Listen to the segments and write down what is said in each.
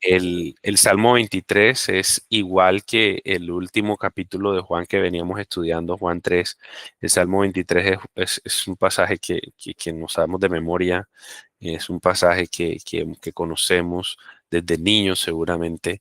El Salmo 23 es igual que el último capítulo de Juan que veníamos estudiando, Juan 3. El Salmo 23 es un pasaje que nos sabemos de memoria, es un pasaje que conocemos desde niños seguramente.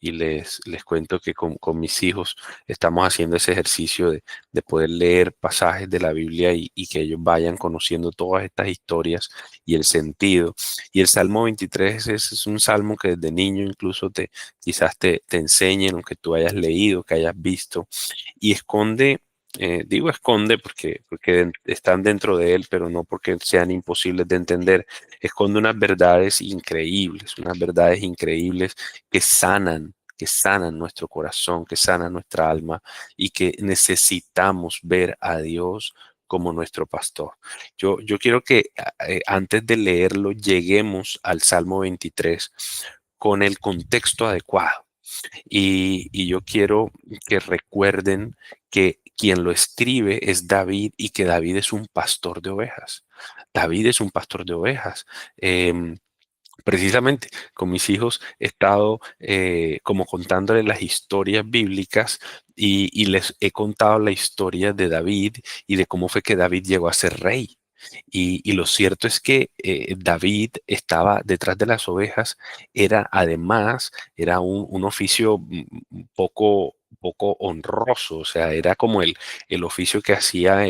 Y les cuento que con mis hijos estamos haciendo ese ejercicio de poder leer pasajes de la Biblia y que ellos vayan conociendo todas estas historias y el sentido. Y el Salmo 23 es un salmo que desde niño incluso quizás te enseñen, aunque tú hayas leído, que hayas visto, y esconde, digo esconde porque están dentro de él, pero no porque sean imposibles de entender. Esconde unas verdades increíbles que sanan nuestro corazón, que sanan nuestra alma y que necesitamos ver a Dios como nuestro pastor. Yo quiero que antes de leerlo lleguemos al Salmo 23 con el contexto adecuado. Y yo quiero que recuerden que quien lo escribe es David y que David es un pastor de ovejas. David es un pastor de ovejas. Em, Precisamente con mis hijos he estado como contándoles las historias bíblicas y les he contado la historia de David y de cómo fue que David llegó a ser rey. Y lo cierto es que David estaba detrás de las ovejas, era un oficio poco honroso, o sea, era como el oficio que hacía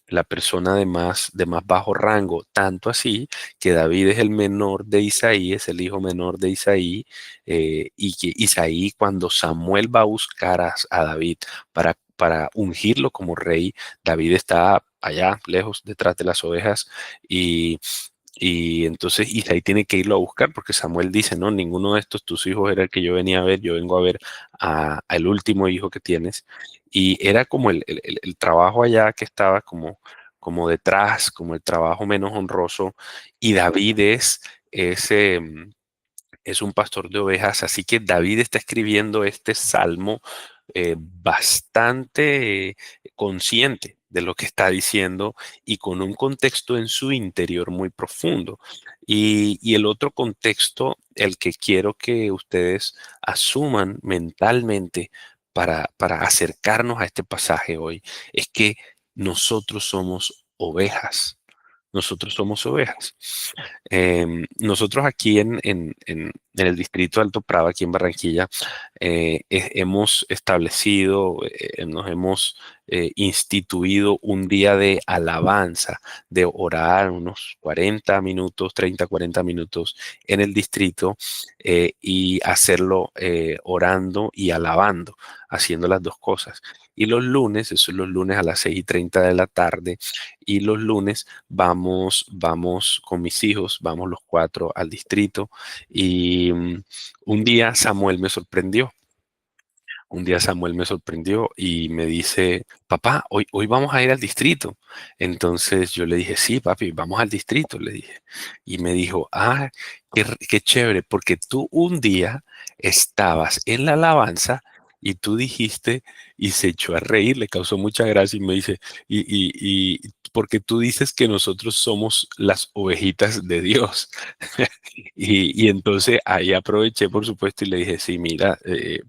la persona de más bajo rango, tanto así que David es el menor de Isaí, es el hijo menor de Isaí, y que Isaí, cuando Samuel va a buscar a David para ungirlo como rey, David está allá, lejos, detrás de las ovejas, y, y entonces Isaí tiene que irlo a buscar porque Samuel dice, no, ninguno de estos tus hijos era el que yo venía a ver, yo vengo a ver al último hijo que tienes. Y era como el trabajo allá que estaba como detrás, como el trabajo menos honroso, y David es un pastor de ovejas, así que David está escribiendo este salmo bastante consciente de lo que está diciendo y con un contexto en su interior muy profundo. Y el otro contexto, el que quiero que ustedes asuman mentalmente para acercarnos a este pasaje hoy, es que nosotros somos ovejas. Nosotros somos ovejas. Nosotros aquí en el distrito de Alto Prado, aquí en Barranquilla, hemos establecido, nos hemos instituido un día de alabanza, de orar unos 40 minutos, 30, 40 minutos en el distrito, y hacerlo orando y alabando, haciendo las dos cosas. Y los lunes, eso es los lunes a las 6:30 de la tarde, y los lunes vamos con mis hijos, vamos los cuatro al distrito y un día Samuel me sorprendió. Un día Samuel me sorprendió y me dice, papá, hoy vamos a ir al distrito. Entonces yo le dije, sí, papi, vamos al distrito, le dije. Y me dijo, qué chévere, porque tú un día estabas en la alabanza y tú dijiste, y se echó a reír, le causó mucha gracia y me dice, y porque tú dices que nosotros somos las ovejitas de Dios. Y entonces ahí aproveché, por supuesto, y le dije, sí, mira,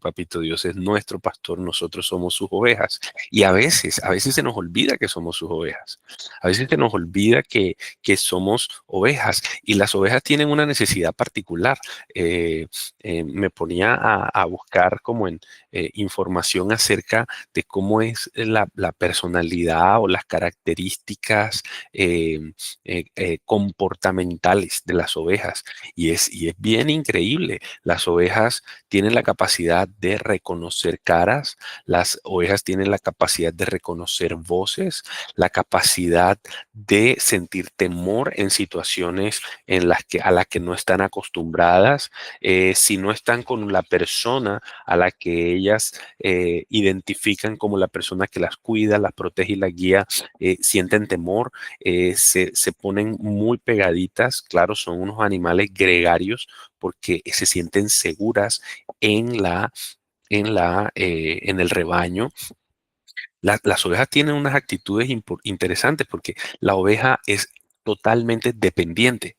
papito Dios es nuestro pastor, nosotros somos sus ovejas. Y a veces se nos olvida que somos sus ovejas. A veces se nos olvida que somos ovejas. Y las ovejas tienen una necesidad particular. Eh, Me ponía a buscar como en información acerca de cómo es la personalidad o las características comportamentales de las ovejas. Y es bien increíble. Las ovejas tienen la capacidad de reconocer caras, las ovejas tienen la capacidad de reconocer voces, la capacidad de sentir temor en situaciones a las que no están acostumbradas. Si no están con la persona a la que ellas identifican como la persona que las cuida, las protege y las guía, sienten temor, se ponen muy pegaditas. Claro, son unos animales gregarios porque se sienten seguras en el rebaño. Las ovejas tienen unas actitudes interesantes porque la oveja es totalmente dependiente.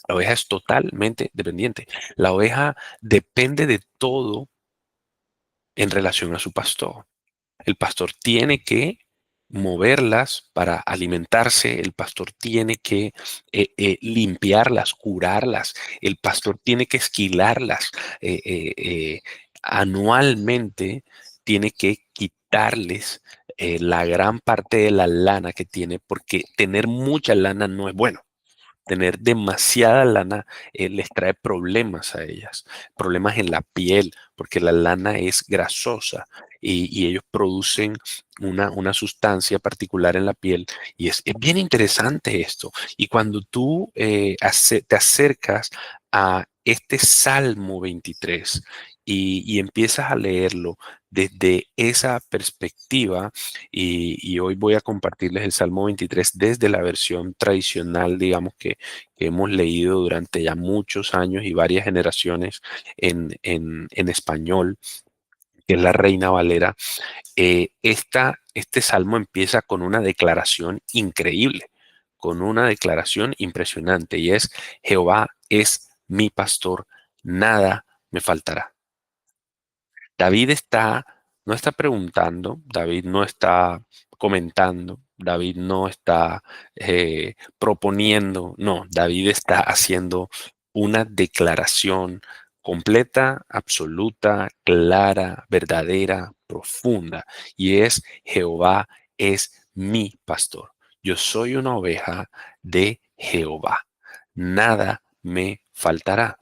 La oveja es totalmente dependiente. La oveja depende de todo en relación a su pastor. El pastor tiene que moverlas para alimentarse, el pastor tiene que limpiarlas, curarlas, el pastor tiene que esquilarlas, eh, eh, eh, anualmente tiene que quitarles la gran parte de la lana que tiene, porque tener mucha lana no es bueno. Tener demasiada lana les trae problemas a ellas, problemas en la piel, porque la lana es grasosa y ellos producen una sustancia particular en la piel. Y es bien interesante esto. Y cuando tú te acercas a este Salmo 23 y empiezas a leerlo desde esa perspectiva, y hoy voy a compartirles el Salmo 23 desde la versión tradicional, digamos que hemos leído durante ya muchos años y varias generaciones en español, que es la Reina Valera. Este salmo empieza con una declaración increíble, con una declaración impresionante, y es: Jehová es mi pastor, nada me faltará. David no está preguntando, David no está comentando, David no está proponiendo, no, David está haciendo una declaración completa, absoluta, clara, verdadera, profunda, y es: Jehová es mi pastor. Yo soy una oveja de Jehová. Nada me faltará.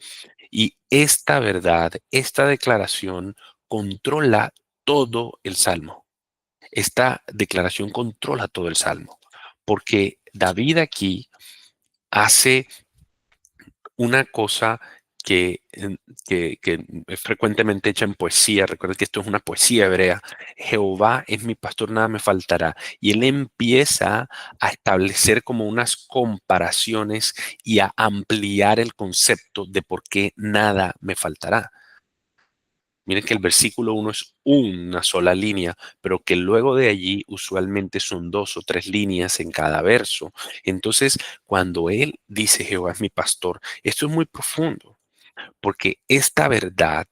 Y esta verdad, esta declaración controla todo el Salmo. Esta declaración controla todo el Salmo, porque David aquí hace una cosa que, que es frecuentemente hecha en poesía. Recuerda que esto es una poesía hebrea. Jehová es mi pastor, nada me faltará. Y él empieza a establecer como unas comparaciones y a ampliar el concepto de por qué nada me faltará. Miren que el versículo 1 es una sola línea, pero que luego de allí usualmente son 2 o 3 líneas en cada verso. Entonces, cuando él dice Jehová es mi pastor, esto es muy profundo, porque esta verdad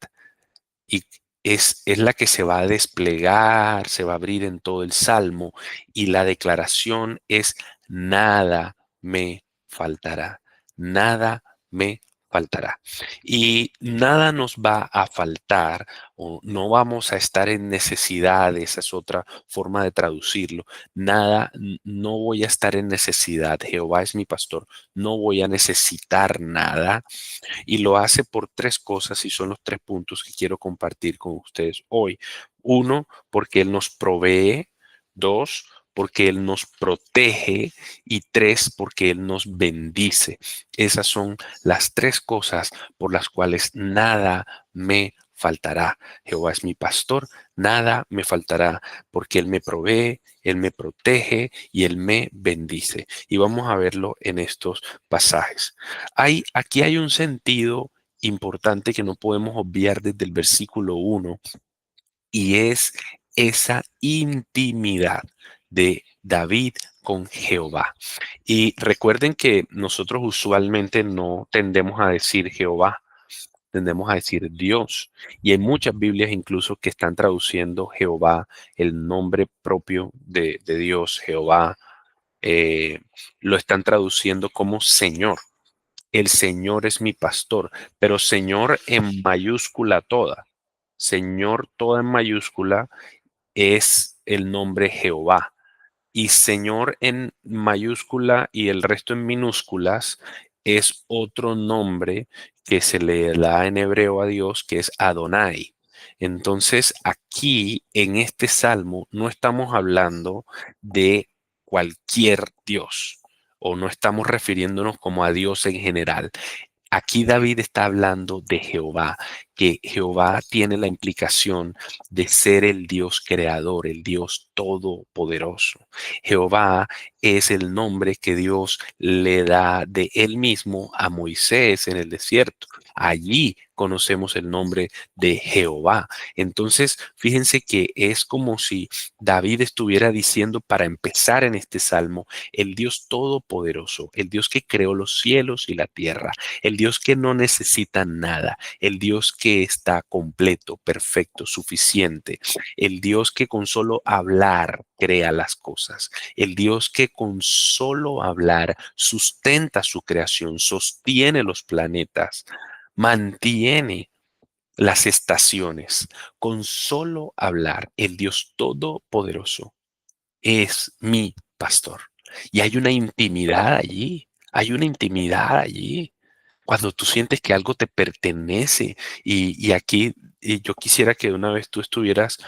y es la que se va a desplegar, se va a abrir en todo el Salmo, y la declaración es: nada me faltará, nada me faltará. Y nada nos va a faltar, o no vamos a estar en necesidad, esa es otra forma de traducirlo. Nada, no voy a estar en necesidad. Jehová es mi pastor, no voy a necesitar nada, y lo hace por 3 cosas, y son los 3 puntos que quiero compartir con ustedes hoy. Uno, porque Él nos provee. Dos, porque Él nos protege. Y tres, porque Él nos bendice. Esas son las 3 cosas por las cuales nada me faltará. Jehová es mi pastor, nada me faltará, porque Él me provee, Él me protege y Él me bendice. Y vamos a verlo en estos pasajes. Aquí hay un sentido importante que no podemos obviar desde el versículo 1, y es esa intimidad de David con Jehová. Y recuerden que nosotros usualmente no tendemos a decir Jehová, tendemos a decir Dios. Y hay muchas Biblias incluso que están traduciendo Jehová, el nombre propio de Dios, Jehová, eh, lo están traduciendo como Señor. El Señor es mi pastor, pero Señor en mayúscula toda. Señor toda en mayúscula es el nombre Jehová. Y Señor en mayúscula y el resto en minúsculas es otro nombre que se le da en hebreo a Dios, que es Adonai. Entonces, aquí en este salmo no estamos hablando de cualquier Dios, o no estamos refiriéndonos como a Dios en general. Aquí David está hablando de Jehová, que Jehová tiene la implicación de ser el Dios creador, el Dios todopoderoso. Jehová es el nombre que Dios le da de él mismo a Moisés en el desierto. Allí conocemos el nombre de Jehová. Entonces, fíjense que es como si David estuviera diciendo para empezar en este salmo, el Dios todopoderoso, el Dios que creó los cielos y la tierra, el Dios que no necesita nada, el Dios que está completo, perfecto, suficiente, el Dios que con solo hablar crea las cosas, el Dios que con solo hablar sustenta su creación, sostiene los planetas, mantiene las estaciones. Con solo hablar, el Dios todopoderoso es mi pastor. Y hay una intimidad allí, hay una intimidad allí. Cuando tú sientes que algo te pertenece y aquí yo quisiera que de una vez tú estuvieras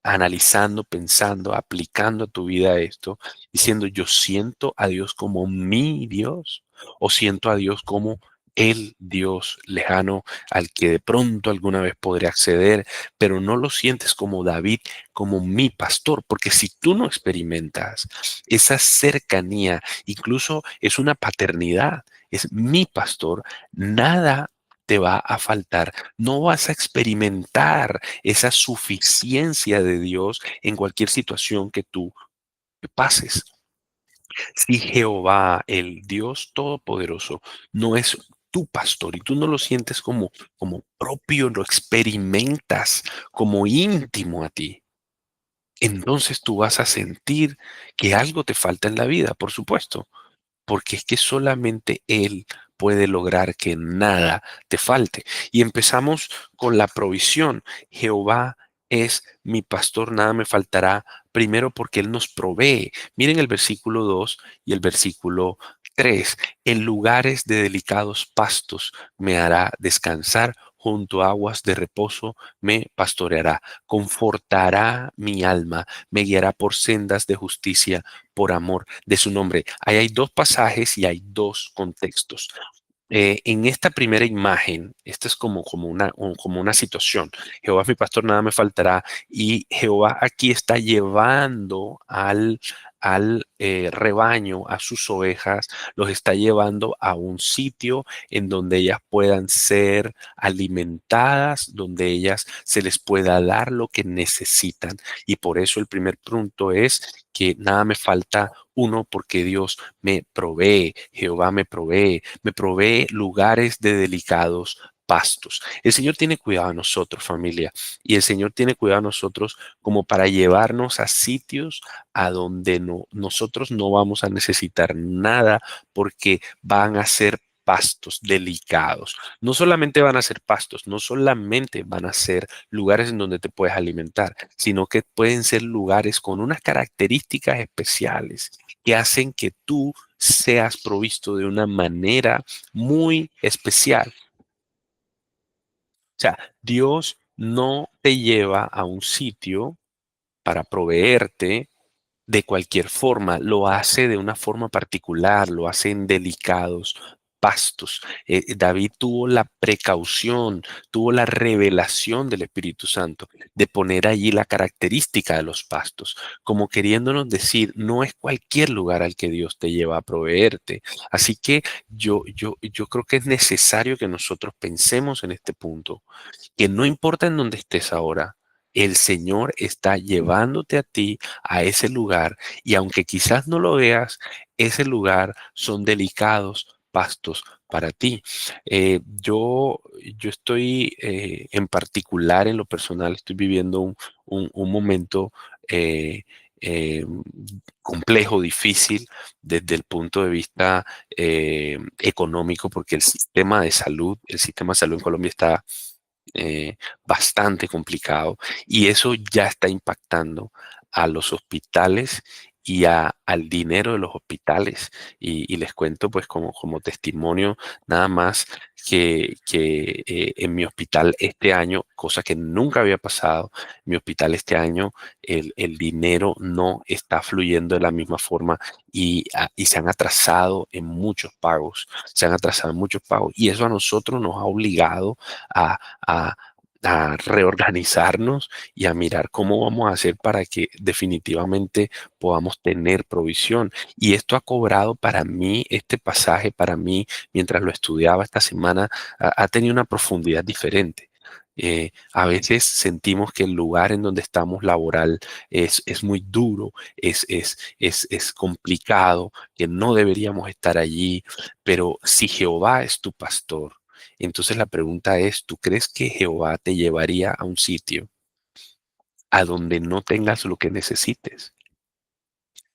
analizando, pensando, aplicando a tu vida esto, diciendo yo siento a Dios como mi Dios o siento a Dios como el Dios lejano al que de pronto alguna vez podré acceder, pero no lo sientes como David, como mi pastor, porque si tú no experimentas esa cercanía, incluso es una paternidad, es mi pastor, nada te va a faltar. No vas a experimentar esa suficiencia de Dios en cualquier situación que tú pases. Si Jehová, el Dios Todopoderoso, no es tu pastor y tú no lo sientes como propio, lo experimentas como íntimo a ti, entonces tú vas a sentir que algo te falta en la vida, por supuesto, porque es que solamente Él puede lograr que nada te falte. Y empezamos con la provisión. Jehová es mi pastor, nada me faltará. Primero porque Él nos provee. Miren el versículo 2 y el versículo 3. En lugares de delicados pastos me hará descansar. Junto a aguas de reposo me pastoreará, confortará mi alma, me guiará por sendas de justicia por amor de su nombre. Ahí hay dos pasajes y hay dos contextos. En esta primera imagen, esta es como una situación. Jehová es mi pastor, nada me faltará. Y Jehová aquí está llevando al rebaño, a sus ovejas, los está llevando a un sitio en donde ellas puedan ser alimentadas, donde ellas se les pueda dar lo que necesitan. Y por eso el primer punto es que nada me falta uno porque Dios me provee, Jehová me provee lugares de delicados pastos. El Señor tiene cuidado de nosotros, familia, y el Señor tiene cuidado de nosotros como para llevarnos a sitios a donde nosotros no vamos a necesitar nada porque van a ser pastos delicados. No solamente van a ser pastos, no solamente van a ser lugares en donde te puedes alimentar, sino que pueden ser lugares con unas características especiales que hacen que tú seas provisto de una manera muy especial. O sea, Dios no te lleva a un sitio para proveerte de cualquier forma, lo hace de una forma particular, lo hace en delicados pastos. David tuvo la precaución, tuvo la revelación del Espíritu Santo de poner allí la característica de los pastos, como queriéndonos decir, no es cualquier lugar al que Dios te lleva a proveerte. Así que yo creo que es necesario que nosotros pensemos en este punto que no importa en dónde estés ahora, el Señor está llevándote a ti a ese lugar y aunque quizás no lo veas, ese lugar son delicados pastos para ti. Yo estoy en particular, en lo personal, estoy viviendo un momento eh, eh, complejo, difícil desde el punto de vista económico, porque el sistema de salud en Colombia está eh, bastante complicado y eso ya está impactando a los hospitales y al dinero de los hospitales. Y les cuento pues como testimonio nada más que en mi hospital este año, cosa que nunca había pasado, en mi hospital este año el dinero no está fluyendo de la misma forma y se han atrasado en muchos pagos, se han atrasado en muchos pagos y eso a nosotros nos ha obligado a, a reorganizarnos y a mirar cómo vamos a hacer para que definitivamente podamos tener provisión. Y esto ha cobrado para mí, este pasaje para mí, mientras lo estudiaba esta semana, ha tenido una profundidad diferente. A veces sentimos que el lugar en donde estamos laboral es muy duro, es complicado, que no deberíamos estar allí, pero si Jehová es tu pastor, entonces la pregunta es, ¿tú crees que Jehová te llevaría a un sitio a donde no tengas lo que necesites?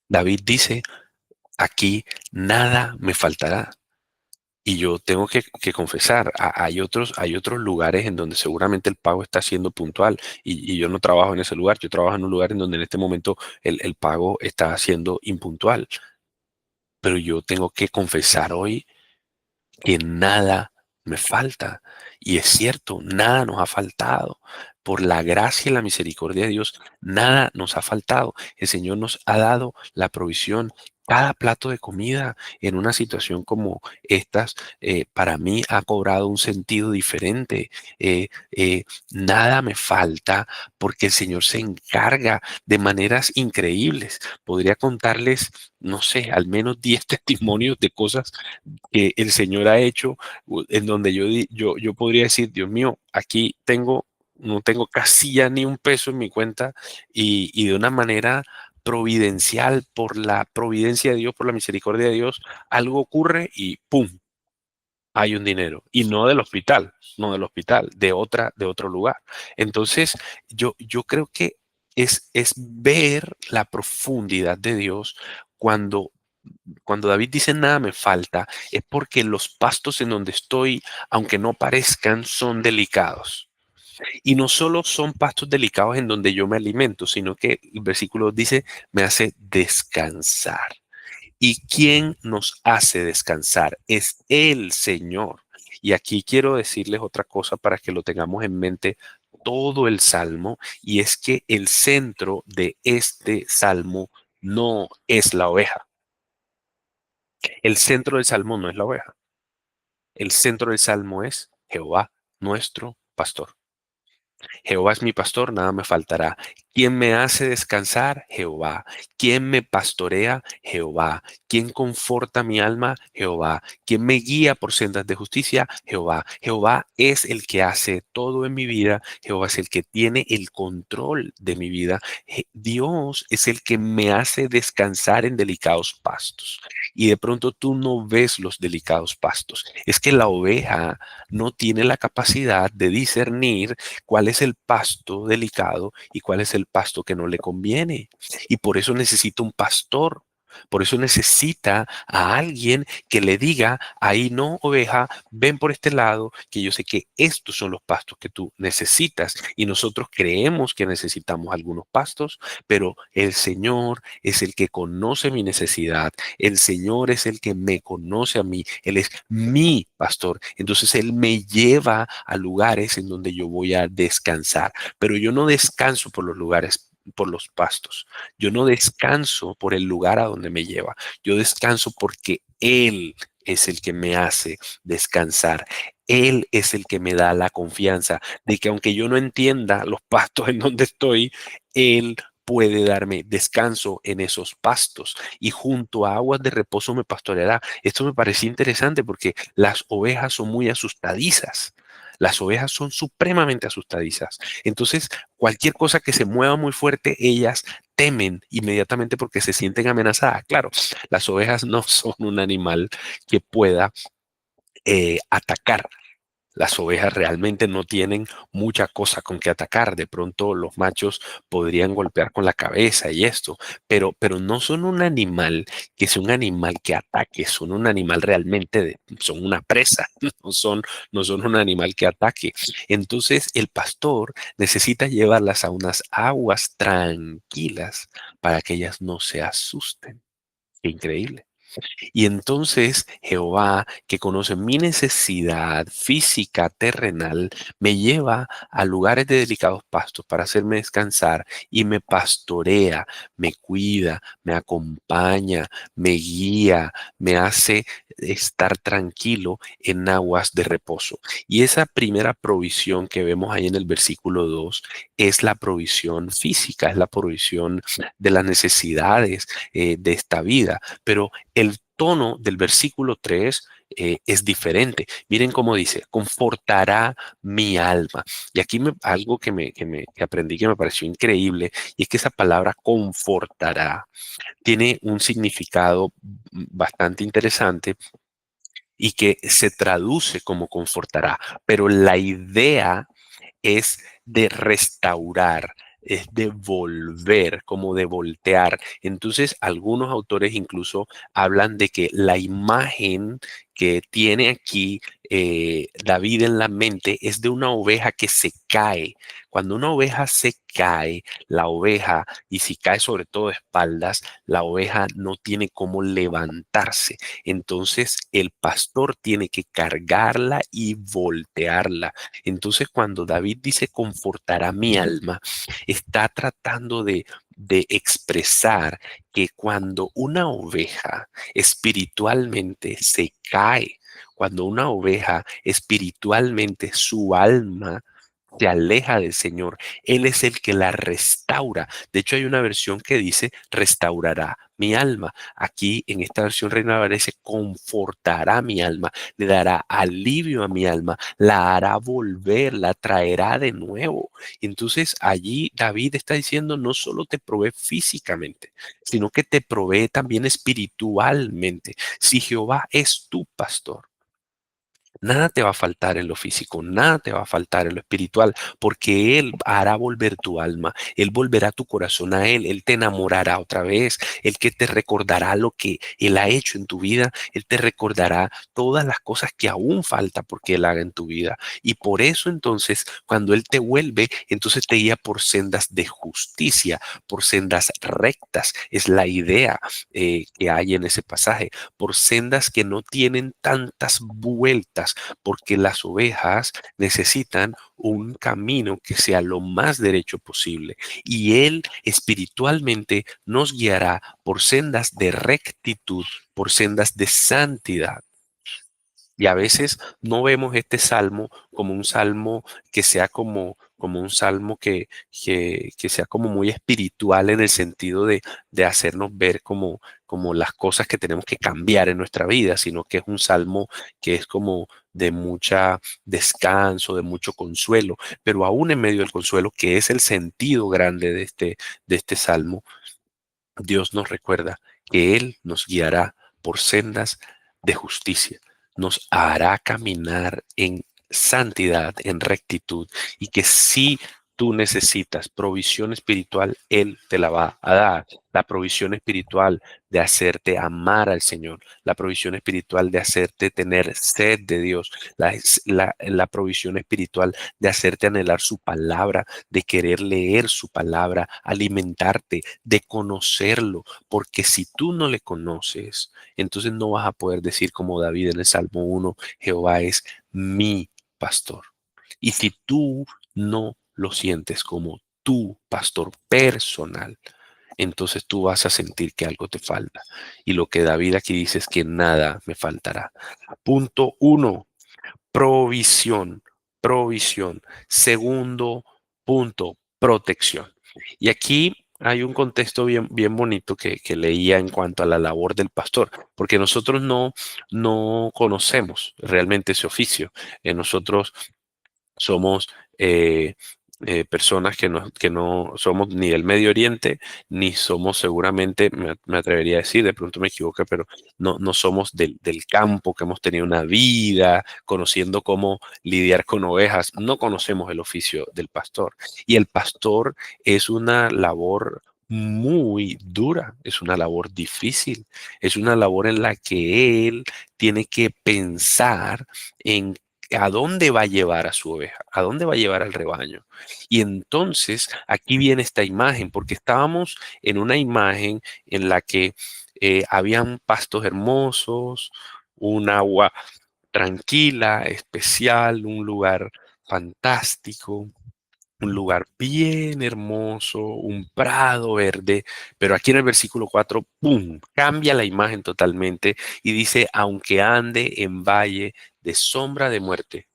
David dice, aquí nada me faltará. Y yo tengo que confesar, hay otros lugares en donde seguramente el pago está siendo puntual y yo no trabajo en ese lugar, yo trabajo en un lugar en donde en este momento el pago está siendo impuntual. Pero yo tengo que confesar hoy que nada me falta. Y es cierto, nada nos ha faltado. Por la gracia y la misericordia de Dios, nada nos ha faltado. El Señor nos ha dado la provisión. Cada plato de comida en una situación como estas, para mí ha cobrado un sentido diferente. Nada me falta porque el Señor se encarga de maneras increíbles. Podría contarles, no sé, al menos 10 testimonios de cosas que el Señor ha hecho, en donde yo podría decir, Dios mío, aquí no tengo casi ya ni un peso en mi cuenta y de una manera providencial, por la providencia de Dios, por la misericordia de Dios, algo ocurre y ¡pum! Hay un dinero. Y no del hospital, no del hospital, de otro lugar. Entonces, yo creo que es ver la profundidad de Dios cuando cuando David dice nada me falta, es porque los pastos en donde estoy, aunque no parezcan, son delicados. Y no solo son pastos delicados en donde yo me alimento, sino que el versículo dice, me hace descansar. ¿Y quién nos hace descansar? Es el Señor. Y aquí quiero decirles otra cosa para que lo tengamos en mente todo el salmo, y es que el centro de este salmo no es la oveja. El centro del salmo no es la oveja. El centro del salmo es Jehová, nuestro pastor. Jehová es mi pastor, nada me faltará. ¿Quién me hace descansar? Jehová. ¿Quién me pastorea? Jehová. ¿Quién conforta mi alma? Jehová. ¿Quién me guía por sendas de justicia? Jehová. Jehová es el que hace todo en mi vida. Jehová es el que tiene el control de mi vida. Dios es el que me hace descansar en delicados pastos. Y de pronto tú no ves los delicados pastos. Es que la oveja no tiene la capacidad de discernir cuál es el pasto delicado y cuál es el pasto que no le conviene. Y por eso necesita un pastor. Por eso necesita a alguien que le diga, ahí no, oveja, ven por este lado, que yo sé que estos son los pastos que tú necesitas. Y nosotros creemos que necesitamos algunos pastos, pero el Señor es el que conoce mi necesidad. El Señor es el que me conoce a mí. Él es mi pastor. Entonces Él me lleva a lugares en donde yo voy a descansar. Pero yo no descanso por los lugares, por los pastos. Yo no descanso por el lugar a donde me lleva. Yo descanso porque Él es el que me hace descansar. Él es el que me da la confianza de que aunque yo no entienda los pastos en donde estoy, Él puede darme descanso en esos pastos y junto a aguas de reposo me pastoreará. Esto me parecía interesante porque las ovejas son muy asustadizas. Las ovejas son supremamente asustadizas. Entonces, cualquier cosa que se mueva muy fuerte, ellas temen inmediatamente porque se sienten amenazadas. Claro, las ovejas no son un animal que pueda atacar. Las ovejas realmente no tienen mucha cosa con que atacar. De pronto los machos podrían golpear con la cabeza y esto, pero no son un animal que sea un animal que ataque, son un animal realmente, son una presa, no son un animal que ataque. Entonces el pastor necesita llevarlas a unas aguas tranquilas para que ellas no se asusten. Qué increíble. Y entonces Jehová, que conoce mi necesidad física terrenal, me lleva a lugares de delicados pastos para hacerme descansar y me pastorea, me cuida, me acompaña, me guía, me hace estar tranquilo en aguas de reposo. Y esa primera provisión que vemos ahí en el versículo 2 es la provisión física, es la provisión de las necesidades de esta vida. Pero el tono del versículo 3 es diferente. Miren cómo dice, confortará mi alma. Y aquí algo que aprendí que me pareció increíble, y es que esa palabra confortará tiene un significado bastante interesante y que se traduce como confortará, pero la idea es de restaurar, es de volver, como de voltear. Entonces, algunos autores incluso hablan de que la imagen que tiene aquí David en la mente es de una oveja que se cae. Cuando una oveja se cae, la oveja, y si cae sobre todo de espaldas, la oveja no tiene cómo levantarse. Entonces, el pastor tiene que cargarla y voltearla. Entonces, cuando David dice confortará mi alma, está tratando de expresar que cuando una oveja espiritualmente se cae, cuando una oveja espiritualmente su alma se aleja del Señor, Él es el que la restaura. De hecho, hay una versión que dice restaurará mi alma. Aquí en esta versión Reina Valera dice confortará mi alma, le dará alivio a mi alma, la hará volver, la traerá de nuevo. Entonces allí David está diciendo no solo te provee físicamente, sino que te provee también espiritualmente. Si Jehová es tu pastor, nada te va a faltar en lo físico, nada te va a faltar en lo espiritual, porque Él hará volver tu alma, Él volverá tu corazón a Él, Él te enamorará otra vez, Él que te recordará lo que Él ha hecho en tu vida, Él te recordará todas las cosas que aún falta porque Él haga en tu vida. Y por eso entonces, cuando Él te vuelve, entonces te guía por sendas de justicia, por sendas rectas, es la idea que hay en ese pasaje, por sendas que no tienen tantas vueltas porque las ovejas necesitan un camino que sea lo más derecho posible. Y Él espiritualmente nos guiará por sendas de rectitud, por sendas de santidad. Y a veces no vemos este salmo como un salmo que sea como un salmo que sea como muy espiritual en el sentido de hacernos ver como las cosas que tenemos que cambiar en nuestra vida, sino que es un salmo que es como de mucha descanso, de mucho consuelo, pero aún en medio del consuelo, que es el sentido grande de este salmo, Dios nos recuerda que Él nos guiará por sendas de justicia, nos hará caminar en santidad, en rectitud, y que si tú necesitas provisión espiritual, Él te la va a dar. La provisión espiritual de hacerte amar al Señor, la provisión espiritual de hacerte tener sed de Dios, la provisión espiritual de hacerte anhelar su palabra, de querer leer su palabra, alimentarte, de conocerlo, porque si tú no le conoces, entonces no vas a poder decir como David en el Salmo 1, Jehová es mi pastor. Y si tú no lo sientes como tu pastor personal, entonces tú vas a sentir que algo te falta. Y lo que David aquí dice es que nada me faltará. Punto uno, provisión, provisión. Segundo punto, protección. Y aquí hay un contexto bien bonito que leía en cuanto a la labor del pastor, porque nosotros no conocemos realmente ese oficio. Nosotros somos personas que no somos ni del Medio Oriente, ni somos seguramente, me atrevería a decir, de pronto me equivoco, pero no somos del campo, que hemos tenido una vida conociendo cómo lidiar con ovejas. No conocemos el oficio del pastor. Y el pastor es una labor muy dura, es una labor difícil, es una labor en la que él tiene que pensar en ¿a dónde va a llevar a su oveja? ¿A dónde va a llevar al rebaño? Y entonces aquí viene esta imagen, porque estábamos en una imagen en la que habían pastos hermosos, un agua tranquila, especial, un lugar fantástico, un lugar bien hermoso, un prado verde, pero aquí en el versículo 4, ¡pum!, cambia la imagen totalmente y dice, aunque ande en valle de sombra de muerte,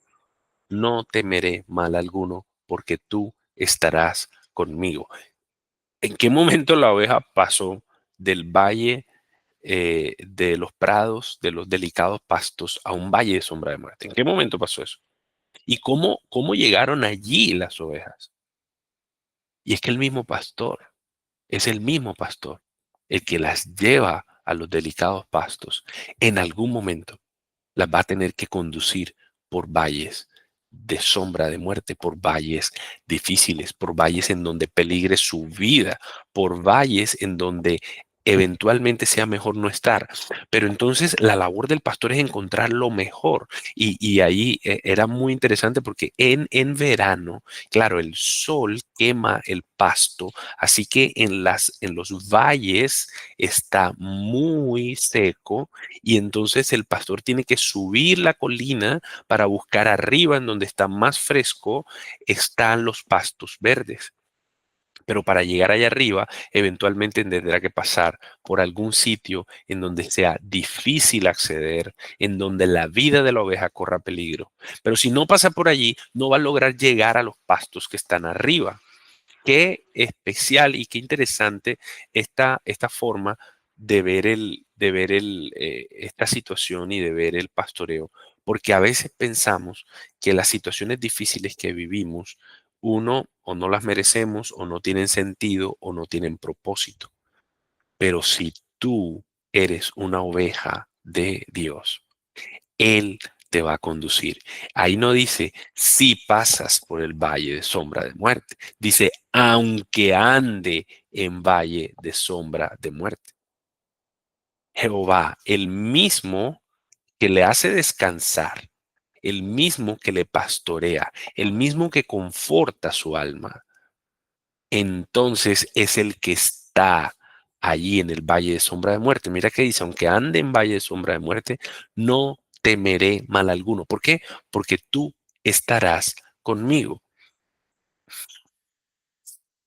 no temeré mal alguno, porque tú estarás conmigo. ¿En qué momento la oveja pasó del valle de los prados, de los delicados pastos, a un valle de sombra de muerte? ¿En qué momento pasó eso? ¿Y cómo llegaron allí las ovejas? Y es que el mismo pastor, es el mismo pastor el que las lleva a los delicados pastos. En algún momento las va a tener que conducir por valles de sombra de muerte, por valles difíciles, por valles en donde peligre su vida, por valles en donde eventualmente sea mejor no estar. Pero entonces la labor del pastor es encontrar lo mejor. Y ahí era muy interesante porque en verano, claro, el sol quema el pasto, así que en los valles está muy seco y entonces el pastor tiene que subir la colina para buscar arriba, en donde está más fresco, están los pastos verdes. Pero para llegar allá arriba, eventualmente tendrá que pasar por algún sitio en donde sea difícil acceder, en donde la vida de la oveja corra peligro. Pero si no pasa por allí, no va a lograr llegar a los pastos que están arriba. Qué especial y qué interesante esta forma de ver esta situación y de ver el pastoreo, porque a veces pensamos que las situaciones difíciles que vivimos, uno, o no las merecemos, o no tienen sentido, o no tienen propósito. Pero si tú eres una oveja de Dios, Él te va a conducir. Ahí no dice, si pasas por el valle de sombra de muerte. Dice, aunque ande en valle de sombra de muerte. Jehová, el mismo que le hace descansar, el mismo que le pastorea, el mismo que conforta su alma, entonces es el que está allí en el valle de sombra de muerte. Mira que dice, aunque ande en valle de sombra de muerte, no temeré mal alguno. ¿Por qué? Porque tú estarás conmigo.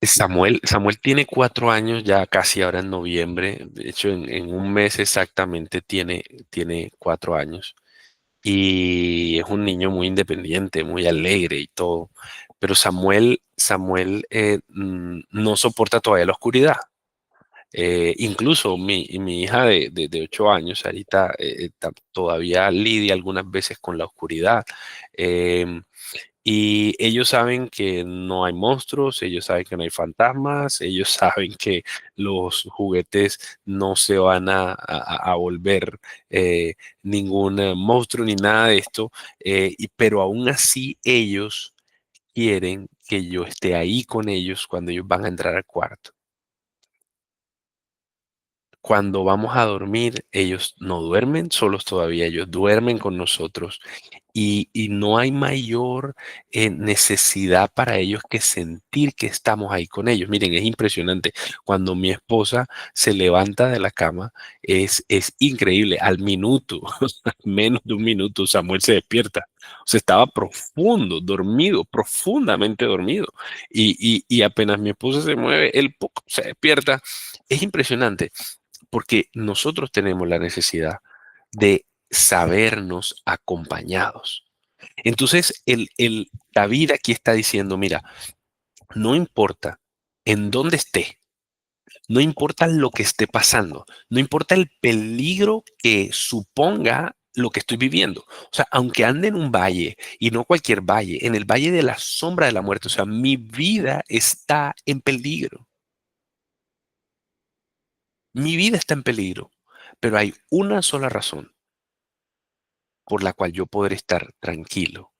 Samuel tiene 4 años ya casi ahora en noviembre. De hecho, en un mes exactamente tiene 4 años. Y es un niño muy independiente, muy alegre y todo. Pero Samuel no soporta todavía la oscuridad. Incluso mi hija de 8 años, ahorita todavía lidia algunas veces con la oscuridad. em, y ellos saben que no hay monstruos, ellos saben que no hay fantasmas, ellos saben que los juguetes no se van a volver ningún monstruo ni nada de esto. Pero aún así ellos quieren que yo esté ahí con ellos cuando ellos van a entrar al cuarto. Cuando vamos a dormir, ellos no duermen solos todavía, ellos duermen con nosotros y no hay mayor necesidad para ellos que sentir que estamos ahí con ellos. Miren, es impresionante. Cuando mi esposa se levanta de la cama, es increíble. Al minuto, menos de un minuto, Samuel se despierta. O sea, estaba profundo, dormido, profundamente dormido. Y apenas mi esposa se mueve, él ¡pum!, se despierta. Es impresionante porque nosotros tenemos la necesidad de sabernos acompañados. Entonces, David aquí está diciendo, mira, no importa en dónde esté, no importa lo que esté pasando, no importa el peligro que suponga lo que estoy viviendo. O sea, aunque ande en un valle, y no cualquier valle, en el valle de la sombra de la muerte, o sea, mi vida está en peligro. Mi vida está en peligro, pero hay una sola razón por la cual yo podré estar tranquilo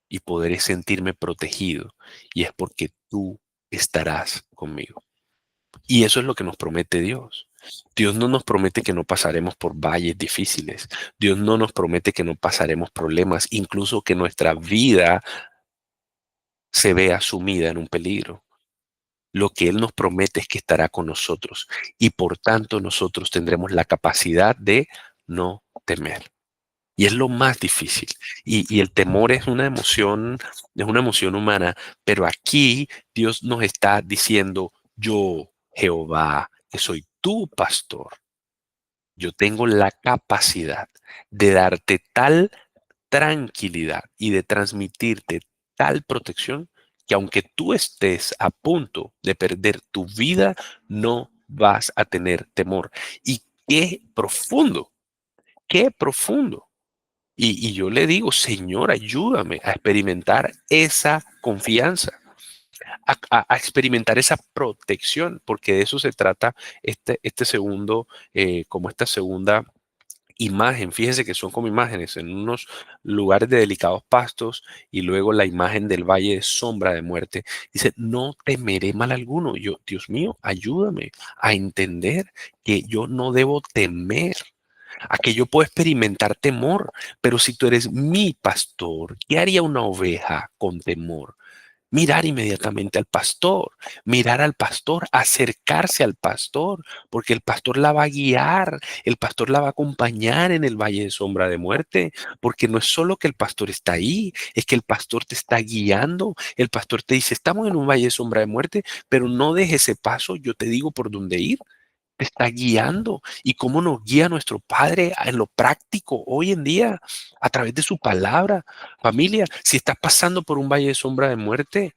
y podré sentirme protegido, y es porque tú estarás conmigo. Y eso es lo que nos promete Dios. Dios no nos promete que no pasaremos por valles difíciles. Dios no nos promete que no pasaremos problemas, incluso que nuestra vida se vea sumida en un peligro. Lo que Él nos promete es que estará con nosotros y por tanto nosotros tendremos la capacidad de no temer. Y es lo más difícil. Y el temor es una emoción humana, pero aquí Dios nos está diciendo, yo, Jehová, que soy tu pastor, yo tengo la capacidad de darte tal tranquilidad y de transmitirte tal protección que aunque tú estés a punto de perder tu vida, no vas a tener temor. Y qué profundo, qué profundo. Y yo le digo, Señor, ayúdame a experimentar esa confianza, a experimentar esa protección, porque de eso se trata este segundo, como esta segunda imagen. Fíjense que son como imágenes en unos lugares de delicados pastos y luego la imagen del valle de sombra de muerte. Dice, no temeré mal alguno. Yo, Dios mío, ayúdame a entender que yo no debo temer, a que yo puedo experimentar temor, pero si tú eres mi pastor, ¿qué haría una oveja con temor? Mirar inmediatamente al pastor, mirar al pastor, acercarse al pastor, porque el pastor la va a guiar, el pastor la va a acompañar en el valle de sombra de muerte, porque no es solo que el pastor está ahí, es que el pastor te está guiando, el pastor te dice, estamos en un valle de sombra de muerte, pero no dejes ese paso, yo te digo por dónde ir. Te está guiando y cómo nos guía nuestro Padre en lo práctico hoy en día a través de su palabra. Familia, si estás pasando por un valle de sombra de muerte,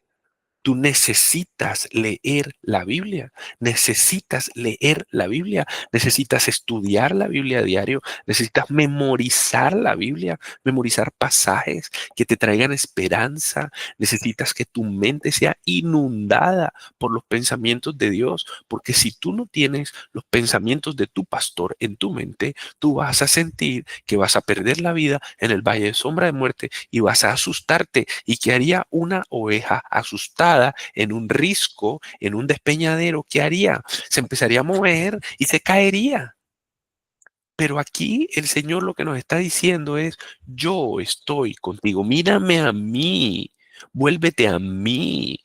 tú necesitas leer la Biblia, necesitas leer la Biblia, necesitas estudiar la Biblia a diario, necesitas memorizar la Biblia, memorizar pasajes que te traigan esperanza, necesitas que tu mente sea inundada por los pensamientos de Dios, porque si tú no tienes los pensamientos de tu pastor en tu mente, tú vas a sentir que vas a perder la vida en el valle de sombra de muerte y vas a asustarte. ¿Y qué haría una oveja asustada en un risco, en un despeñadero? ¿Qué haría? Se empezaría a mover y se caería. Pero aquí el Señor lo que nos está diciendo es, yo estoy contigo, mírame a mí, vuélvete a mí.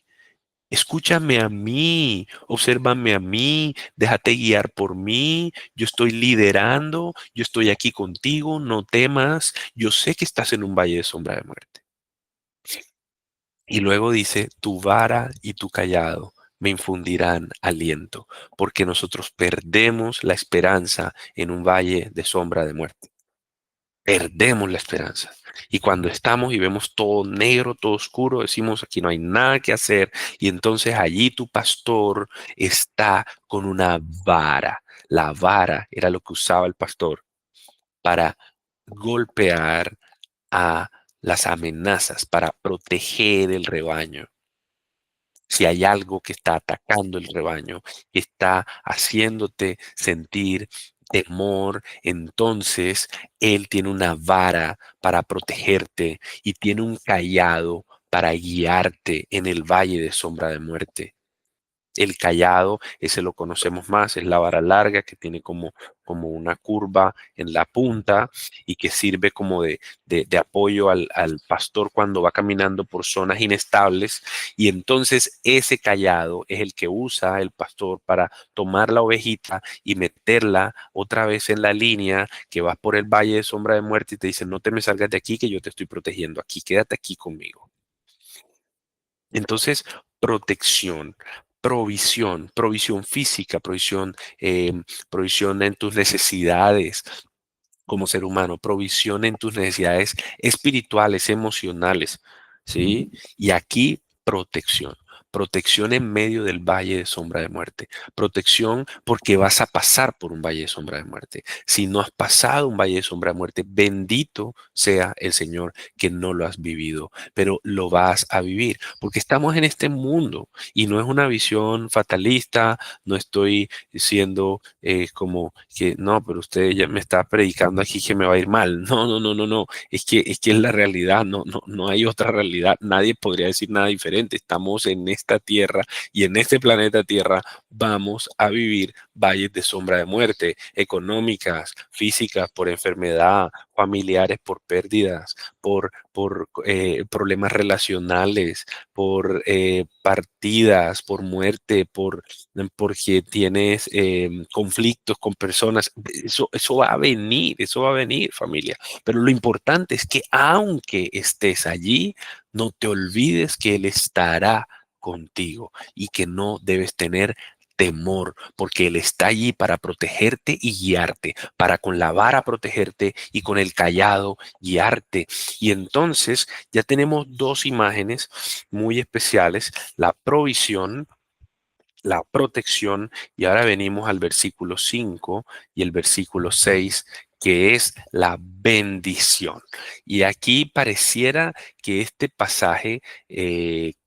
Escúchame a mí, obsérvame a mí, déjate guiar por mí, yo estoy liderando, yo estoy aquí contigo, no temas, yo sé que estás en un valle de sombra de muerte. Y luego dice, tu vara y tu callado me infundirán aliento, porque nosotros perdemos la esperanza en un valle de sombra de muerte. Perdemos la esperanza. Y cuando estamos y vemos todo negro, todo oscuro, decimos, aquí no hay nada que hacer. Y entonces allí tu pastor está con una vara. La vara era lo que usaba el pastor para golpear a las amenazas, para proteger el rebaño. Si hay algo que está atacando el rebaño, que está haciéndote sentir temor, entonces Él tiene una vara para protegerte y tiene un callado para guiarte en el valle de sombra de muerte. El callado, ese lo conocemos más, es la vara larga que tiene como una curva en la punta y que sirve como de apoyo al pastor cuando va caminando por zonas inestables. Y entonces ese callado es el que usa el pastor para tomar la ovejita y meterla otra vez en la línea que vas por el valle de sombra de muerte y te dice, no te me salgas de aquí que yo te estoy protegiendo aquí, quédate aquí conmigo. Entonces, protección, provisión, provisión física, provisión en tus necesidades como ser humano, provisión en tus necesidades espirituales, emocionales, ¿sí? Y aquí protección. Protección en medio del valle de sombra de muerte. Protección porque vas a pasar por un valle de sombra de muerte. Si no has pasado un valle de sombra de muerte, bendito sea el Señor que no lo has vivido, pero lo vas a vivir porque estamos en este mundo y no es una visión fatalista, no estoy diciendo como que no, pero usted ya me está predicando aquí que me va a ir mal. No, no, no, no, no. Es que es la realidad, no, no, no hay otra realidad. Nadie podría decir nada diferente. Estamos en esta tierra y en este planeta Tierra vamos a vivir valles de sombra de muerte, económicas, físicas, por enfermedad, familiares por pérdidas, por problemas relacionales, por partidas, por muerte, porque tienes conflictos con personas. Eso va a venir, familia. Pero lo importante es que aunque estés allí, no te olvides que Él estará contigo y que no debes tener temor, porque Él está allí para protegerte y guiarte, para con la vara protegerte y con el callado guiarte. Y entonces ya tenemos dos imágenes muy especiales, la provisión, la protección, y ahora venimos al versículo 5 y el versículo 6, que es la bendición. Y aquí pareciera que este pasaje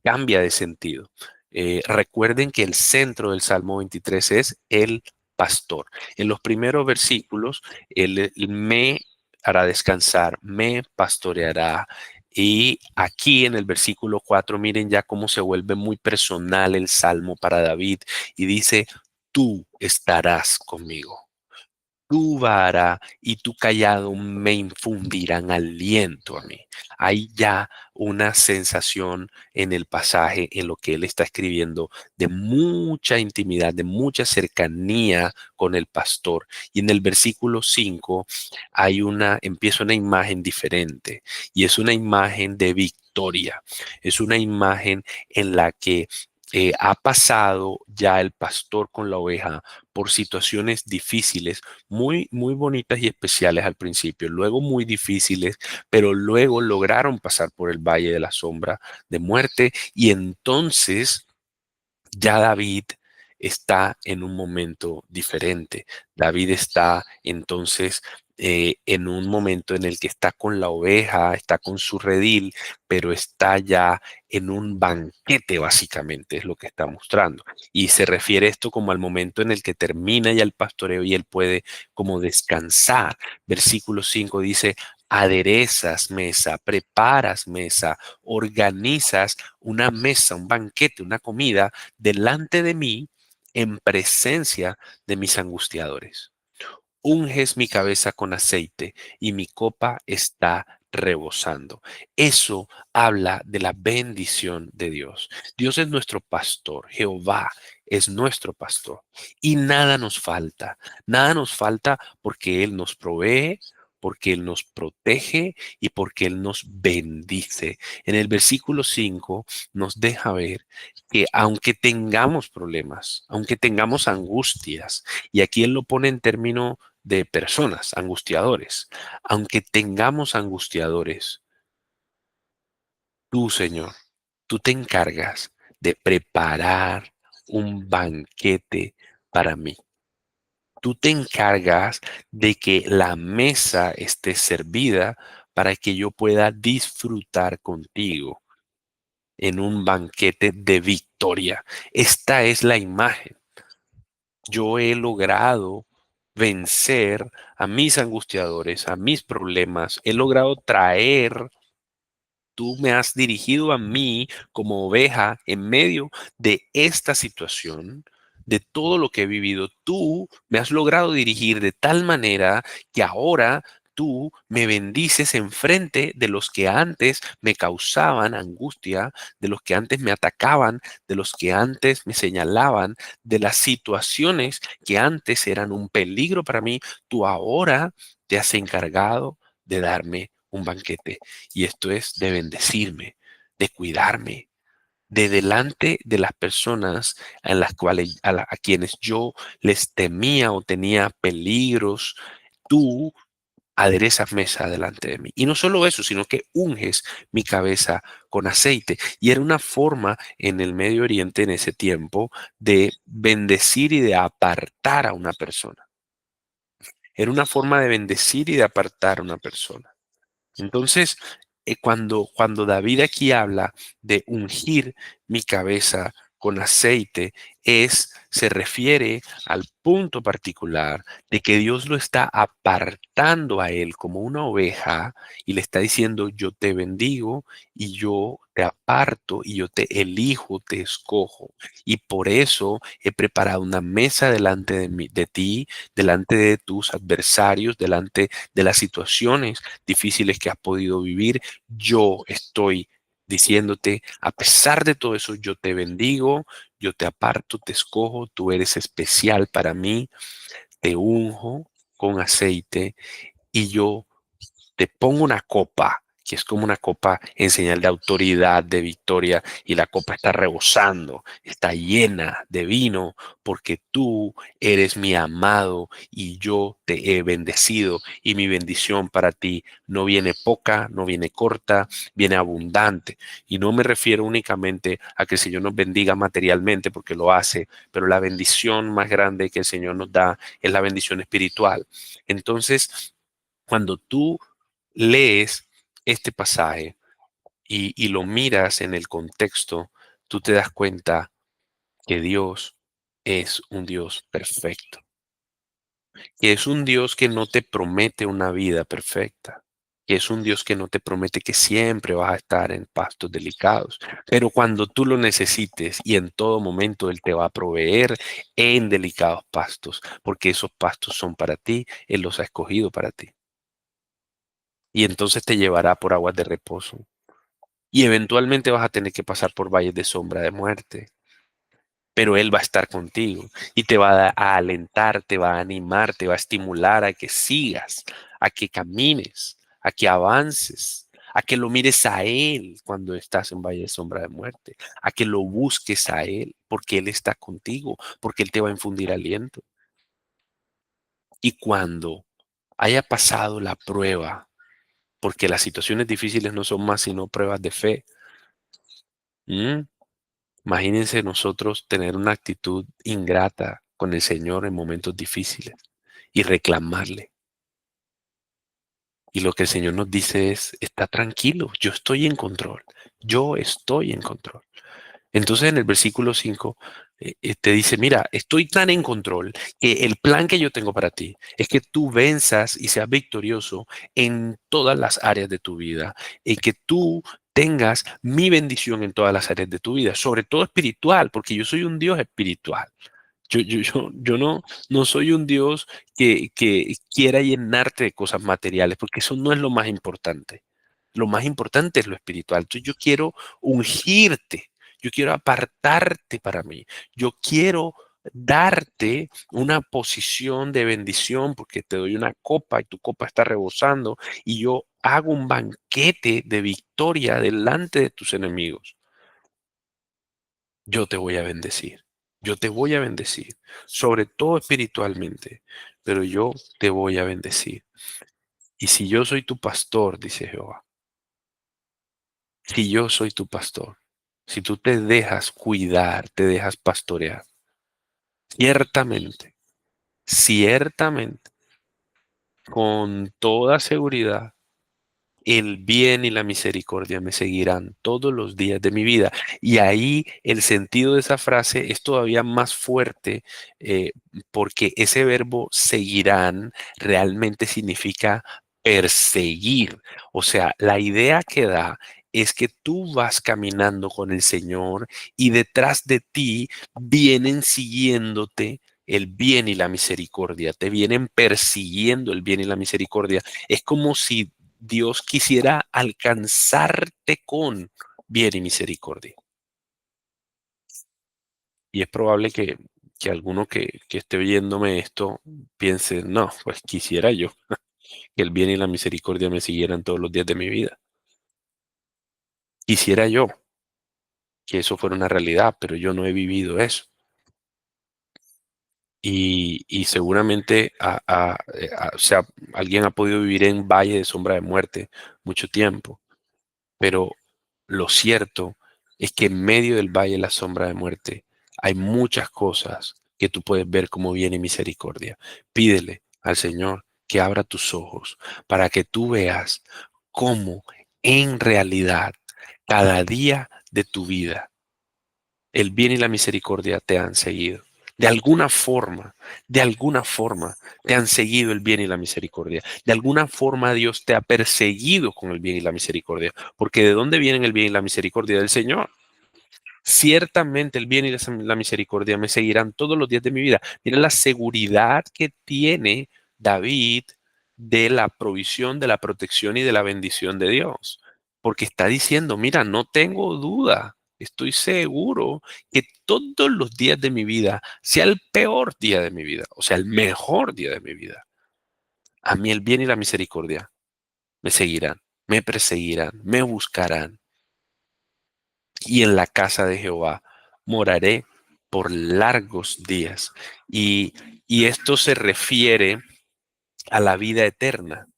cambia de sentido. Recuerden que el centro del Salmo 23 es el pastor. En los primeros versículos, el me hará descansar, me pastoreará, y aquí en el versículo 4, miren ya cómo se vuelve muy personal el salmo para David y dice, tú estarás conmigo. Tu vara y tu callado me infundirán aliento a mí. Hay ya una sensación en el pasaje, en lo que él está escribiendo, de mucha intimidad, de mucha cercanía con el pastor. Y en el versículo 5 empieza una imagen diferente y es una imagen de victoria. Es una imagen en la que ha pasado ya el pastor con la oveja por situaciones difíciles, muy bonitas y especiales al principio, luego muy difíciles, pero luego lograron pasar por el valle de la sombra de muerte y entonces ya David está en un momento diferente. David está entonces en un momento en el que está con la oveja, está con su redil, pero está ya en un banquete, básicamente, es lo que está mostrando. Y se refiere esto como al momento en el que termina ya el pastoreo y él puede como descansar. Versículo 5 dice, aderezas mesa, preparas mesa, organizas una mesa, un banquete, una comida delante de mí en presencia de mis angustiadores. Unges mi cabeza con aceite y mi copa está rebosando. Eso habla de la bendición de Dios. Dios es nuestro pastor, Jehová es nuestro pastor y nada nos falta. Nada nos falta porque Él nos provee, porque Él nos protege y porque Él nos bendice. En el versículo 5 nos deja ver que aunque tengamos problemas, aunque tengamos angustias, y aquí Él lo pone en términos de personas, angustiadores. Aunque tengamos angustiadores, tú, Señor, tú te encargas de preparar un banquete para mí. Tú te encargas de que la mesa esté servida para que yo pueda disfrutar contigo en un banquete de victoria. Esta es la imagen. Yo he logrado vencer a mis angustiadores, a mis problemas. He logrado traer, tú me has dirigido a mí como oveja en medio de esta situación, de todo lo que he vivido. Tú me has logrado dirigir de tal manera que ahora tú me bendices en frente de los que antes me causaban angustia, de los que antes me atacaban, de los que antes me señalaban, de las situaciones que antes eran un peligro para mí. Tú ahora te has encargado de darme un banquete. Y esto es de bendecirme, de cuidarme, de delante de las personas a quienes yo les temía o tenía peligros. Tú aderezas mesa delante de mí. Y no solo eso, sino que unges mi cabeza con aceite. Y era una forma en el Medio Oriente en ese tiempo de bendecir y de apartar a una persona. Era una forma de bendecir y de apartar a una persona. Entonces, cuando David aquí habla de ungir mi cabeza con aceite se refiere al punto particular de que Dios lo está apartando a él como una oveja y le está diciendo, yo te bendigo y yo te aparto y yo te elijo, te escojo. Y por eso he preparado una mesa delante de ti, delante de tus adversarios, delante de las situaciones difíciles que has podido vivir. Yo estoy diciéndote, a pesar de todo eso, yo te bendigo, yo te aparto, te escojo, tú eres especial para mí, te unjo con aceite y yo te pongo una copa, que es como una copa en señal de autoridad, de victoria, y la copa está rebosando, está llena de vino, porque tú eres mi amado y yo te he bendecido, y mi bendición para ti no viene poca, no viene corta, viene abundante. Y no me refiero únicamente a que el Señor nos bendiga materialmente, porque lo hace, pero la bendición más grande que el Señor nos da es la bendición espiritual. Entonces, cuando tú lees este pasaje y lo miras en el contexto, tú te das cuenta que Dios es un Dios perfecto, que es un Dios que no te promete una vida perfecta, que es un Dios que no te promete que siempre vas a estar en pastos delicados, pero cuando tú lo necesites y en todo momento Él te va a proveer en delicados pastos, porque esos pastos son para ti, Él los ha escogido para ti. Y entonces te llevará por aguas de reposo. Y eventualmente vas a tener que pasar por valles de sombra de muerte, pero Él va a estar contigo y te va a alentar, te va a animar, te va a estimular a que sigas, a que camines, a que avances, a que lo mires a Él cuando estás en valle de sombra de muerte, a que lo busques a Él, porque Él está contigo, porque Él te va a infundir aliento. Y cuando haya pasado la prueba, porque las situaciones difíciles no son más sino pruebas de fe. ¿Mm? Imagínense nosotros tener una actitud ingrata con el Señor en momentos difíciles y reclamarle. Y lo que el Señor nos dice es, está tranquilo, yo estoy en control, yo estoy en control. Entonces en el versículo 5 te dice, mira, estoy tan en control que el plan que yo tengo para ti es que tú venzas y seas victorioso en todas las áreas de tu vida, y que tú tengas mi bendición en todas las áreas de tu vida, sobre todo espiritual, porque yo soy un Dios espiritual. Yo no soy un Dios que quiera llenarte de cosas materiales, porque eso no es lo más importante. Lo más importante es lo espiritual. Entonces yo quiero ungirte, yo quiero apartarte para mí, yo quiero darte una posición de bendición porque te doy una copa y tu copa está rebosando y yo hago un banquete de victoria delante de tus enemigos. Yo te voy a bendecir. Yo te voy a bendecir, sobre todo espiritualmente, pero yo te voy a bendecir. Y si yo soy tu pastor, dice Jehová, si yo soy tu pastor, si tú te dejas cuidar, te dejas pastorear, ciertamente, ciertamente, con toda seguridad, el bien y la misericordia me seguirán todos los días de mi vida. Y ahí el sentido de esa frase es todavía más fuerte, eh, porque ese verbo seguirán realmente significa perseguir. O sea, la idea que da es que tú vas caminando con el Señor y detrás de ti vienen siguiéndote el bien y la misericordia, te vienen persiguiendo el bien y la misericordia. Es como si Dios quisiera alcanzarte con bien y misericordia. Y es probable que alguno que esté oyéndome esto piense, no, pues quisiera yo que el bien y la misericordia me siguieran todos los días de mi vida. Quisiera yo que eso fuera una realidad, pero yo no he vivido eso. Y seguramente o sea, alguien ha podido vivir en valle de sombra de muerte mucho tiempo. Pero lo cierto es que en medio del valle de la sombra de muerte hay muchas cosas que tú puedes ver como bien y misericordia. Pídele al Señor que abra tus ojos para que tú veas cómo en realidad cada día de tu vida El bien y la misericordia te han seguido. De alguna forma te han seguido el bien y la misericordia. De alguna forma Dios te ha perseguido con el bien y la misericordia. Porque ¿de dónde vienen el bien y la misericordia? Del Señor. Ciertamente el bien y la misericordia me seguirán todos los días de mi vida. Mira la seguridad que tiene David de la provisión, de la protección y de la bendición de Dios. Porque está diciendo, mira, no tengo duda, estoy seguro que todos los días de mi vida, sea el peor día de mi vida, o sea, el mejor día de mi vida, a mí el bien y la misericordia me seguirán, me perseguirán, me buscarán y en la casa de Jehová moraré por largos días. Y, y esto se refiere a la vida eterna,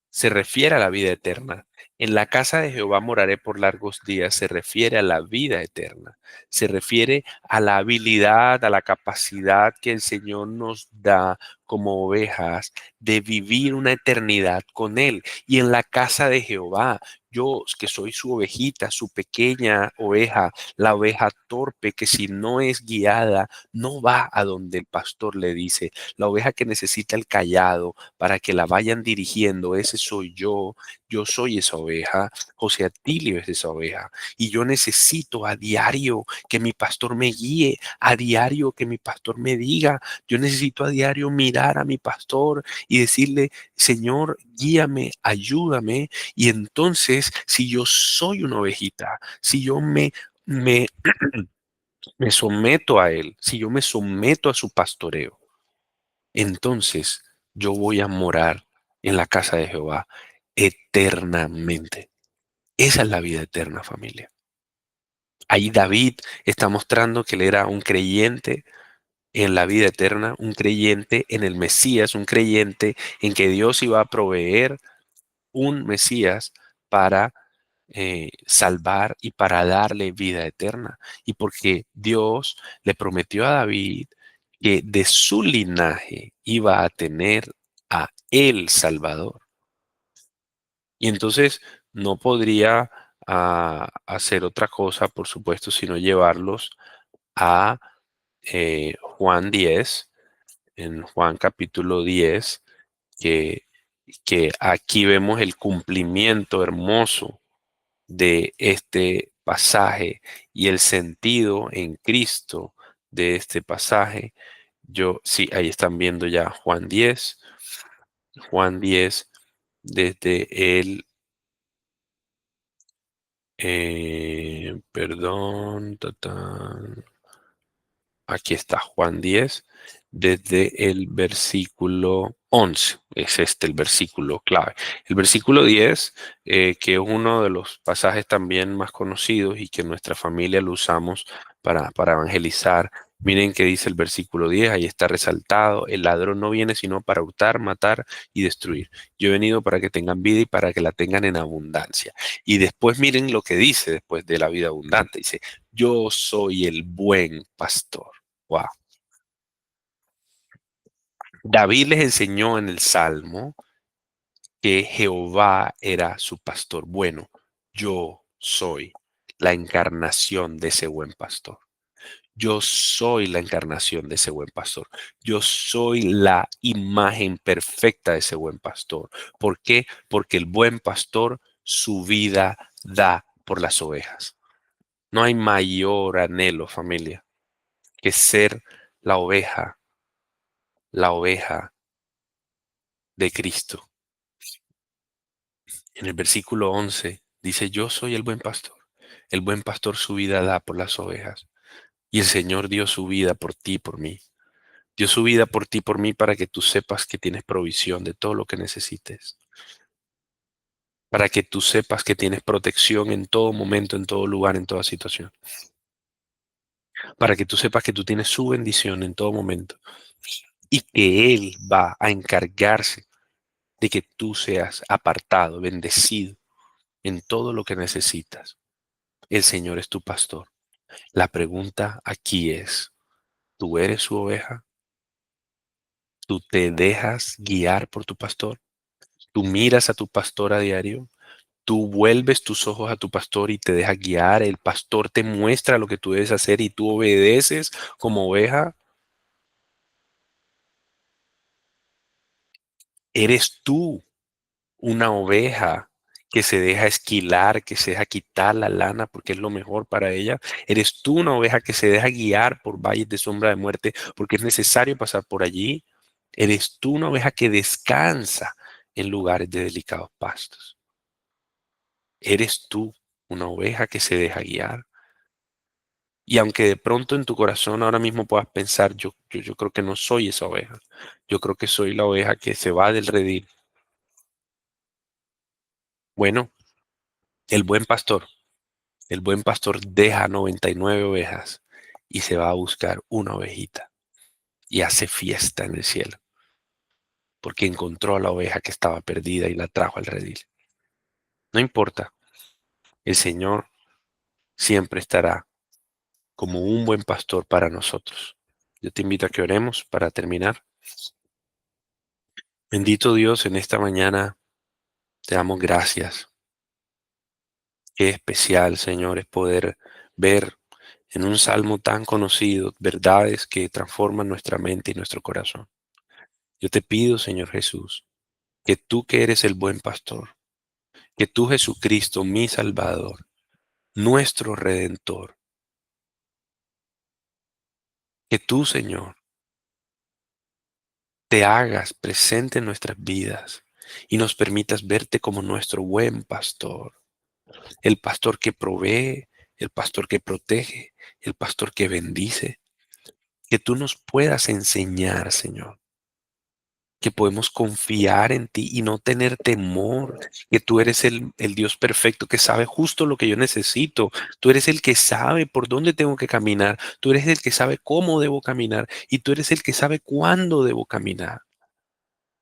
se refiere a la vida eterna. En la casa de Jehová moraré por largos días, se refiere a la vida eterna, se refiere a la habilidad, a la capacidad que el Señor nos da como ovejas de vivir una eternidad con Él. Y en la casa de Jehová, yo que soy su ovejita, su pequeña oveja, la oveja torpe que si no es guiada, no va a donde el pastor le dice, la oveja que necesita el callado para que la vayan dirigiendo, ese soy yo soy esa oveja, José Atilio es esa oveja, y yo necesito a diario que mi pastor me guíe, a diario que mi pastor me diga, yo necesito a diario mirar a mi pastor y decirle, Señor, guíame, ayúdame, y entonces si yo soy una ovejita, si yo me, me someto a él, si yo me someto a su pastoreo, entonces yo voy a morar en la casa de Jehová eternamente. Esa es la vida eterna, familia. Ahí David está mostrando que él era un creyente en la vida eterna, un creyente en el Mesías, un creyente en que Dios iba a proveer un Mesías para salvar y para darle vida eterna. Y porque Dios le prometió a David que de su linaje iba a tener a el Salvador. Y entonces no podría hacer otra cosa, por supuesto, sino llevarlos a Juan 10, en Juan capítulo 10, que, que aquí vemos el cumplimiento hermoso de este pasaje y el sentido en Cristo de este pasaje. Sí, ahí están viendo ya Juan 10 desde el, perdón, aquí está Juan 10 desde el versículo 11. Es este el versículo clave. El versículo 10, que es uno de los pasajes también más conocidos y que en nuestra familia lo usamos para evangelizar. Miren que dice el versículo 10, ahí está resaltado, el ladrón no viene sino para hurtar, matar y destruir. Yo he venido para que tengan vida y para que la tengan en abundancia. Y después miren lo que dice después de la vida abundante. Dice, yo soy el buen pastor. Wow. David les enseñó en el Salmo que Jehová era su pastor. Bueno, yo soy la encarnación de ese buen pastor. Yo soy la encarnación de ese buen pastor. Yo soy la imagen perfecta de ese buen pastor. ¿Por qué? Porque el buen pastor su vida da por las ovejas. No hay mayor anhelo, familia, que ser la oveja de Cristo. En el versículo 11 dice, yo soy el buen pastor. El buen pastor su vida da por las ovejas. Y el Señor dio su vida por ti y por mí. Dio su vida por ti y por mí para que tú sepas que tienes provisión de todo lo que necesites. Para que tú sepas que tienes protección en todo momento, en todo lugar, en toda situación. Para que tú sepas que tú tienes su bendición en todo momento. Y que Él va a encargarse de que tú seas apartado, bendecido en todo lo que necesitas. El Señor es tu pastor. La pregunta aquí es, ¿tú eres su oveja? ¿Tú te dejas guiar por tu pastor? ¿Tú miras a tu pastor a diario? Tú vuelves tus ojos a tu pastor y te dejas guiar. El pastor te muestra lo que tú debes hacer y tú obedeces como oveja. Eres tú una oveja que se deja esquilar, que se deja quitar la lana porque es lo mejor para ella. Eres tú una oveja que se deja guiar por valles de sombra de muerte porque es necesario pasar por allí. Eres tú una oveja que descansa en lugares de delicados pastos. Eres tú una oveja que se deja guiar. Y aunque de pronto en tu corazón ahora mismo puedas pensar, yo creo que no soy esa oveja. Yo creo que soy la oveja que se va del redil. Bueno, el buen pastor. El buen pastor deja 99 ovejas y se va a buscar una ovejita y hace fiesta en el cielo porque encontró a la oveja que estaba perdida y la trajo al redil. No importa, el Señor siempre estará como un buen pastor para nosotros. Yo te invito a que oremos para terminar. Bendito Dios, en esta mañana te damos gracias. Qué especial, Señor, es poder ver en un salmo tan conocido verdades que transforman nuestra mente y nuestro corazón. Yo te pido, Señor Jesús, que tú que eres el buen pastor, que tú Jesucristo, mi Salvador, nuestro Redentor, que tú, Señor, te hagas presente en nuestras vidas y nos permitas verte como nuestro buen pastor, el pastor que provee, el pastor que protege, el pastor que bendice, que tú nos puedas enseñar, Señor, que podemos confiar en ti y no tener temor, que tú eres el Dios perfecto que sabe justo lo que yo necesito. Tú eres el que sabe por dónde tengo que caminar. Tú eres el que sabe cómo debo caminar y tú eres el que sabe cuándo debo caminar.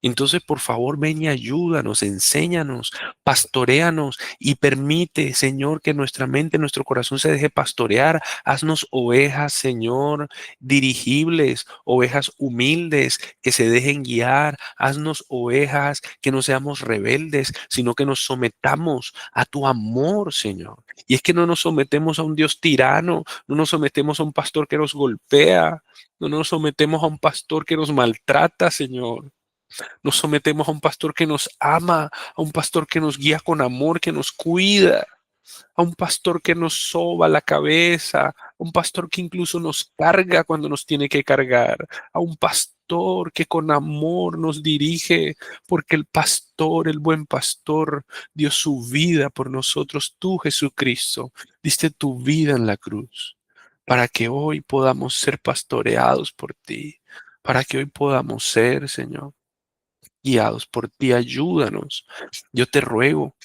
Entonces, por favor, ven y ayúdanos, enséñanos, pastoréanos y permite, Señor, que nuestra mente, nuestro corazón se deje pastorear. Haznos ovejas, Señor, dirigibles, ovejas humildes, que se dejen guiar. Haznos ovejas que no seamos rebeldes, sino que nos sometamos a tu amor, Señor. Y es que no nos sometemos a un Dios tirano, no nos sometemos a un pastor que nos golpea, no nos sometemos a un pastor que nos maltrata, Señor. Nos sometemos a un pastor que nos ama, a un pastor que nos guía con amor, que nos cuida, a un pastor que nos soba la cabeza, a un pastor que incluso nos carga cuando nos tiene que cargar, a un pastor que con amor nos dirige, porque el pastor, el buen pastor, dio su vida por nosotros. Tú, Jesucristo, diste tu vida en la cruz para que hoy podamos ser pastoreados por ti, para que hoy podamos ser, Señor, guiados por ti, ayúdanos. Yo te ruego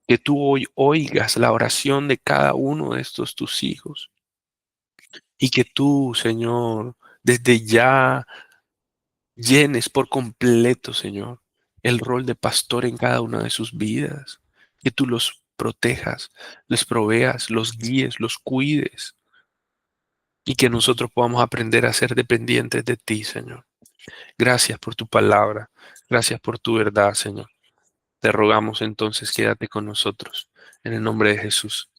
que tú hoy oigas la oración de cada uno de estos tus hijos y que tú, Señor, desde ya llenes por completo, Señor, el rol de pastor en cada una de sus vidas. Que tú los protejas, les proveas, los guíes, los cuides y que nosotros podamos aprender a ser dependientes de ti, Señor. Gracias por tu palabra. Gracias por tu verdad, Señor. Te rogamos entonces, quédate con nosotros. En el nombre de Jesús.